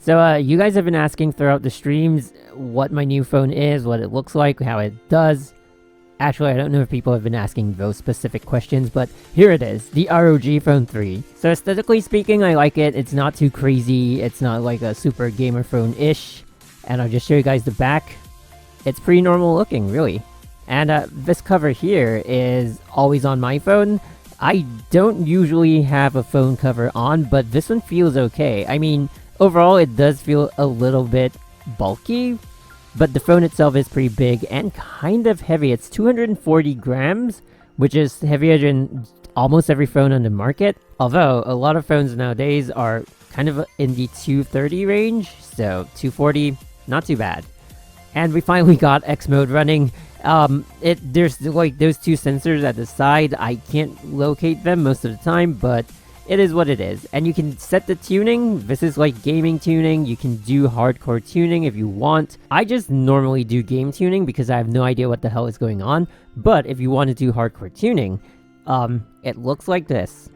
So you guys have been asking throughout the streams what my new phone is, what it looks like, how it does. Actually, I don't know if people have been asking those specific questions, but here it is, the ROG Phone 3. So aesthetically speaking, I like it. It's not too crazy. It's not like a super gamer phone-ish. And I'll just show you guys the back. It's pretty normal looking, really. And this cover here is always on my phone. I don't usually have a phone cover on, but this one feels okay. I mean, overall, it does feel a little bit bulky, but the phone itself is pretty big and kind of heavy. It's 240 grams, which is heavier than almost every phone on the market. Although, a lot of phones nowadays are kind of in the 230 range, so 240, not too bad. And we finally got X mode running. There's like those two sensors at the side. I can't locate them most of the time, but it is what it is. And you can set the tuning. This is like gaming tuning. You can do hardcore tuning if you want. I just normally do game tuning because I have no idea what the hell is going on. But if you want to do hardcore tuning, it looks like this.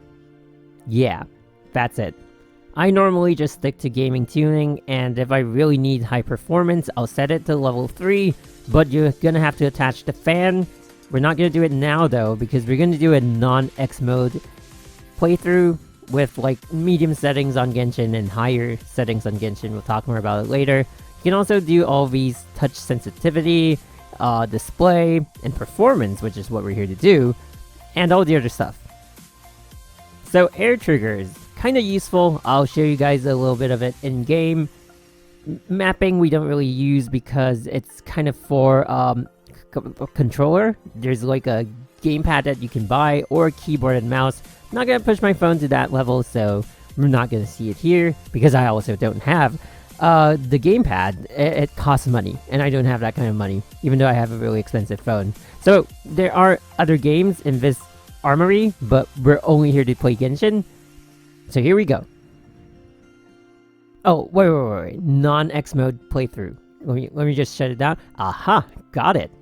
Yeah, that's it. I normally just stick to gaming tuning, and if I really need high performance, I'll set it to level 3, but you're gonna have to attach the fan. We're not gonna do it now though, because we're gonna do a non-X mode playthrough with like medium settings on Genshin and higher settings on Genshin. We'll talk more about it later. You can also do all these touch sensitivity, display, and performance, which is what we're here to do, and all the other stuff. So air triggers, kind of useful. I'll show you guys a little bit of it in game. Mapping we don't really use because it's kind of for controller. There's like a gamepad that you can buy, or keyboard and mouse. I'm not gonna push my phone to that level, so we're not gonna see it here because I also don't have the gamepad. It costs money, and I don't have that kind of money, even though I have a really expensive phone. So there are other games in this armory, but we're only here to play Genshin. So here we go. Oh, wait. Non-X mode playthrough. Let me just shut it down. Aha, got it.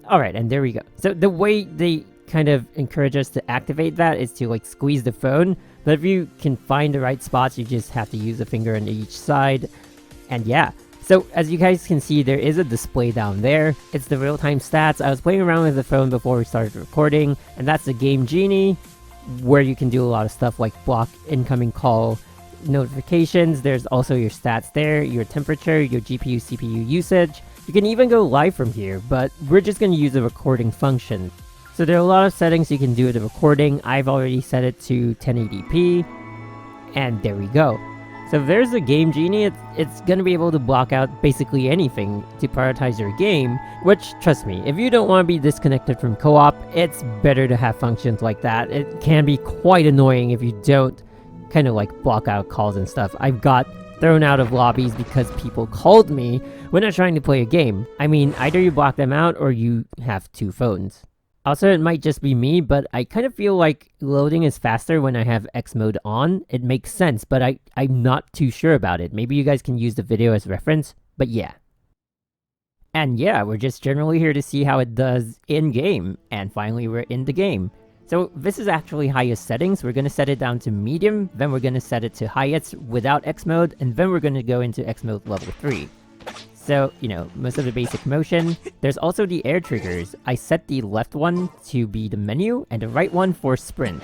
Alright, and there we go. So the way they kind of encourage us to activate that is to like squeeze the phone. But if you can find the right spots, you just have to use a finger on each side. And yeah. So as you guys can see, there is a display down there. It's the real-time stats. I was playing around with the phone before we started recording, and that's the Game Genie, where you can do a lot of stuff like block incoming call notifications. There's also your stats there, your temperature, your GPU, CPU usage. You can even go live from here, but we're just going to use the recording function. So there are a lot of settings you can do with the recording. I've already set it to 1080p, and there we go. So if there's a Game Genie, it's going to be able to block out basically anything to prioritize your game, which, trust me, if you don't want to be disconnected from co-op, it's better to have functions like that. It can be quite annoying if you don't kind of like block out calls and stuff. I've got thrown out of lobbies because people called me when they're trying to play a game. I mean, either you block them out or you have two phones. Also, it might just be me, but I kind of feel like loading is faster when I have X mode on. It makes sense, but I'm not too sure about it. Maybe you guys can use the video as reference, but yeah. And yeah, we're just generally here to see how it does in-game, and finally we're in the game. So this is actually highest settings. We're going to set it down to medium, then we're going to set it to highest without X mode, and then we're going to go into X mode level 3. So, you know, most of the basic motion. There's also the air triggers. I set the left one to be the menu, and the right one for sprint.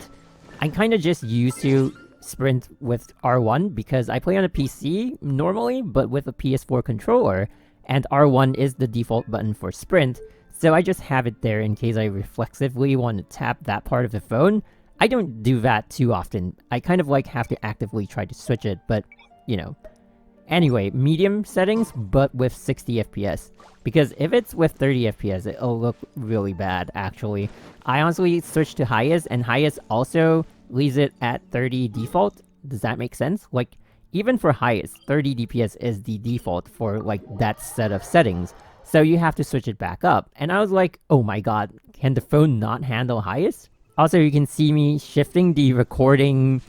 I'm kind of just used to sprint with R1 because I play on a PC normally, but with a PS4 controller, and R1 is the default button for sprint, so I just have it there in case I reflexively want to tap that part of the phone. I don't do that too often. I kind of like have to actively try to switch it, but, you know. Anyway, medium settings, but with 60 FPS. Because if it's with 30 FPS, it'll look really bad, actually. I honestly switched to highest, and highest also leaves it at 30 default. Does that make sense? Like, even for highest, 30 DPS is the default for, like, that set of settings. So you have to switch it back up. And I was like, oh my god, can the phone not handle highest? Also, you can see me shifting the recording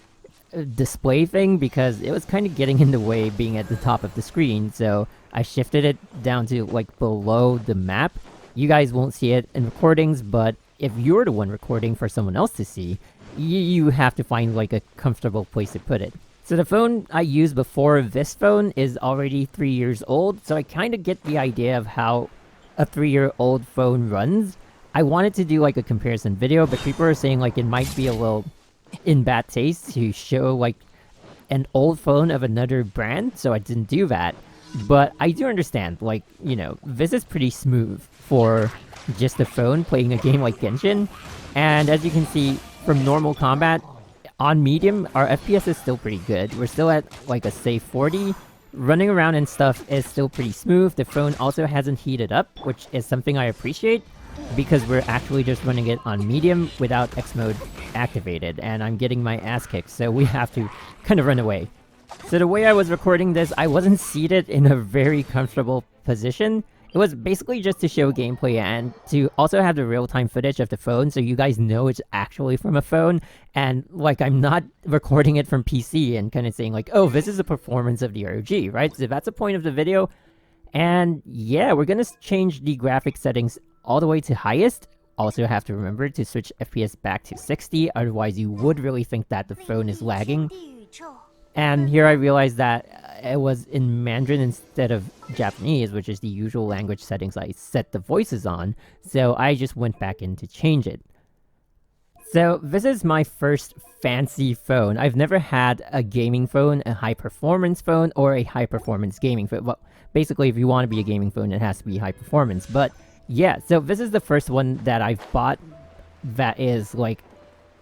display thing because it was kind of getting in the way being at the top of the screen, so I shifted it down to like below the map. You guys won't see it in recordings, but if you're the one recording for someone else to see, you have to find like a comfortable place to put it. So the phone I used before this phone is already 3 years old, so I kind of get the idea of how a 3-year-old phone runs. I wanted to do like a comparison video, but people are saying like it might be a little in bad taste to show like an old phone of another brand, so I didn't do that. But I do understand, like, you know, this is pretty smooth for just a phone playing a game like Genshin. And as you can see, from normal combat, on medium, our FPS is still pretty good. We're still at like a safe 40. Running around and stuff is still pretty smooth. The phone also hasn't heated up, which is something I appreciate, because we're actually just running it on medium without X mode activated, and I'm getting my ass kicked, so we have to kind of run away. So the way I was recording this, I wasn't seated in a very comfortable position. It was basically just to show gameplay and to also have the real-time footage of the phone so you guys know it's actually from a phone, and like I'm not recording it from PC and kind of saying like, oh, this is the performance of the ROG, right? So that's the point of the video. And yeah, we're gonna change the graphic settings all the way to highest. Also have to remember to switch FPS back to 60, otherwise you would really think that the phone is lagging. And here I realized that it was in Mandarin instead of Japanese, which is the usual language settings I set the voices on, so I just went back in to change it. So this is my first fancy phone. I've never had a gaming phone, a high-performance phone, or a high-performance gaming phone. Well, basically if you want to be a gaming phone, it has to be high-performance. But yeah, so this is the first one that I've bought that is like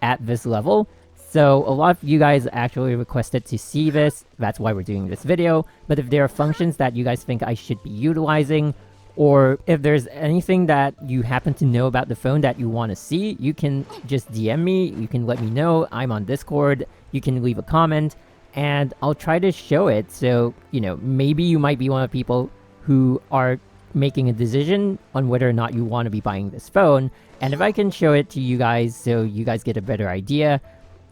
at this level. So a lot of you guys actually requested to see this, that's why we're doing this video. But if there are functions that you guys think I should be utilizing, or if there's anything that you happen to know about the phone that you want to see, you can just DM me, you can let me know. I'm on Discord, you can leave a comment, and I'll try to show it. So, you know, maybe you might be one of the people who are making a decision on whether or not you want to be buying this phone. And if I can show it to you guys so you guys get a better idea,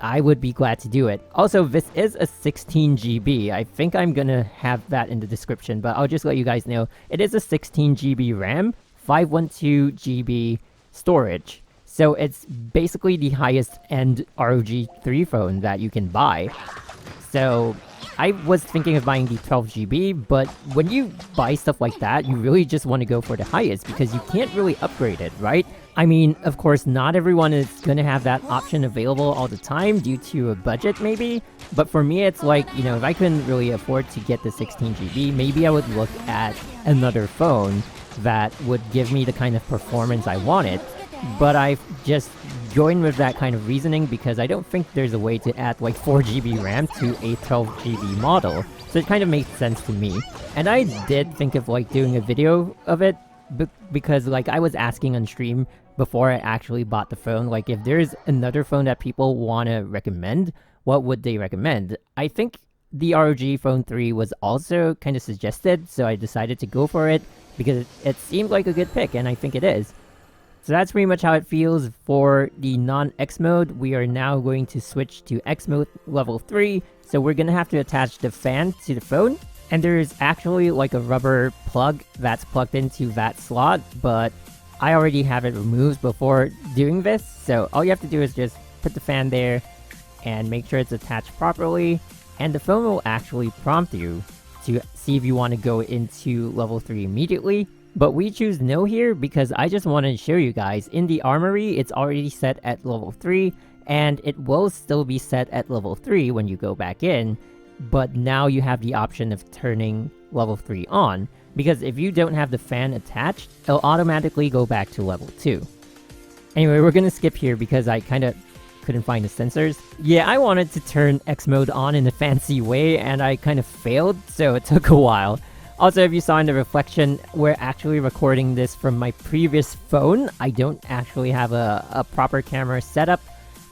I would be glad to do it. Also, this is a 16 GB. I think I'm gonna have that in the description, but I'll just let you guys know. It is a 16 GB RAM, 512 GB storage. So it's basically the highest end ROG 3 phone that you can buy. So I was thinking of buying the 12 GB, but when you buy stuff like that, you really just want to go for the highest because you can't really upgrade it, right? I mean, of course, not everyone is going to have that option available all the time due to a budget, maybe. But for me, it's like, you know, if I couldn't really afford to get the 16 GB, maybe I would look at another phone that would give me the kind of performance I wanted. But I've just joined with that kind of reasoning because I don't think there's a way to add like 4 GB RAM to a 12 GB model. So it kind of makes sense to me. And I did think of like doing a video of it because like I was asking on stream before I actually bought the phone, like if there's another phone that people want to recommend, what would they recommend? I think the ROG Phone 3 was also kind of suggested, so I decided to go for it because it seemed like a good pick, and I think it is. So that's pretty much how it feels for the non-X mode. We are now going to switch to X mode level 3, so we're going to have to attach the fan to the phone. And there's actually like a rubber plug that's plugged into that slot, but I already have it removed before doing this. So all you have to do is just put the fan there and make sure it's attached properly. And the phone will actually prompt you to see if you want to go into level 3 immediately. But we choose no here because I just want to show you guys in the armory, it's already set at level 3 and it will still be set at level 3 when you go back in. But now you have the option of turning level 3 on, because if you don't have the fan attached, it'll automatically go back to level 2. Anyway, we're gonna skip here because I kind of couldn't find the sensors. Yeah, I wanted to turn X mode on in a fancy way, and I kind of failed, so it took a while. Also, if you saw in the reflection, we're actually recording this from my previous phone. I don't actually have a proper camera setup.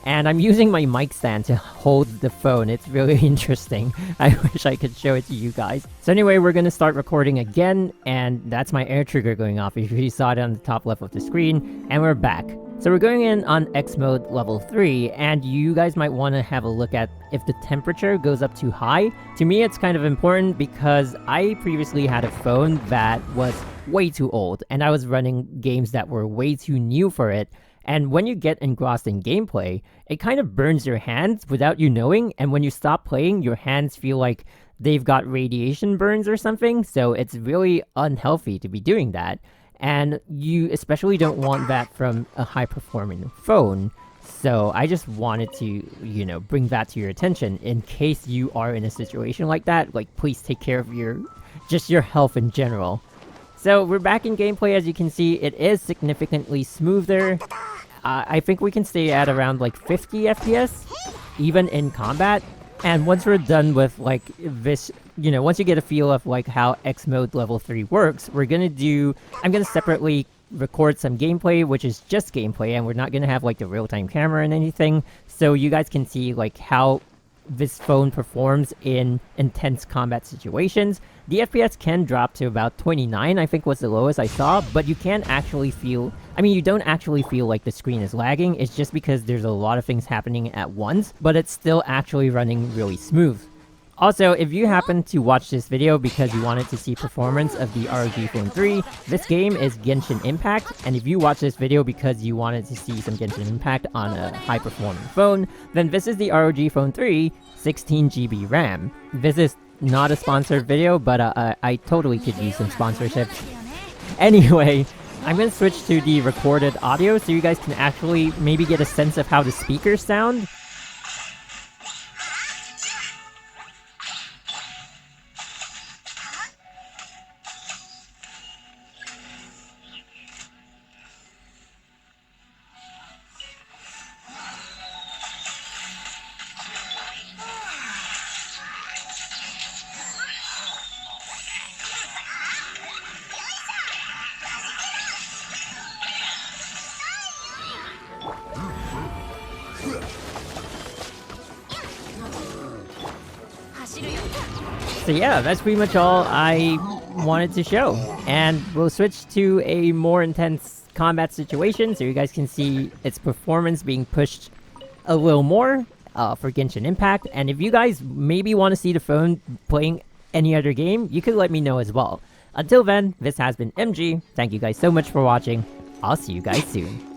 And I'm using my mic stand to hold the phone. It's really interesting. I wish I could show it to you guys. So anyway, we're going to start recording again. And that's my air trigger going off. If you saw it on the top left of the screen. And we're back. So we're going in on X mode level 3. And you guys might want to have a look at if the temperature goes up too high. To me, it's kind of important because I previously had a phone that was way too old. And I was running games that were way too new for it. And when you get engrossed in gameplay, it kind of burns your hands without you knowing, and when you stop playing, your hands feel like they've got radiation burns or something, so it's really unhealthy to be doing that. And you especially don't want that from a high-performing phone. So I just wanted to, bring that to your attention in case you are in a situation like that. Like, please take care of your health in general. So we're back in gameplay. As you can see, it is significantly smoother. I think we can stay at around like 50 FPS, even in combat. And once we're done with like this, once you get a feel of like how X mode level 3 works, I'm gonna separately record some gameplay, which is just gameplay, and we're not gonna have like the real-time camera and anything, so you guys can see like how this phone performs in intense combat situations. The FPS can drop to about 29, I think was the lowest I saw, but you don't actually feel like the screen is lagging. It's just because there's a lot of things happening at once, but it's still actually running really smooth. Also, if you happen to watch this video because you wanted to see performance of the ROG Phone 3, this game is Genshin Impact, and if you watch this video because you wanted to see some Genshin Impact on a high-performing phone, then this is the ROG Phone 3 16GB RAM. This is not a sponsored video, but I totally could use some sponsorship. Anyway, I'm gonna switch to the recorded audio so you guys can actually maybe get a sense of how the speakers sound. So yeah, that's pretty much all I wanted to show. And we'll switch to a more intense combat situation so you guys can see its performance being pushed a little more for Genshin Impact. And if you guys maybe want to see the phone playing any other game, you could let me know as well. Until then, this has been MG. Thank you guys so much for watching. I'll see you guys soon.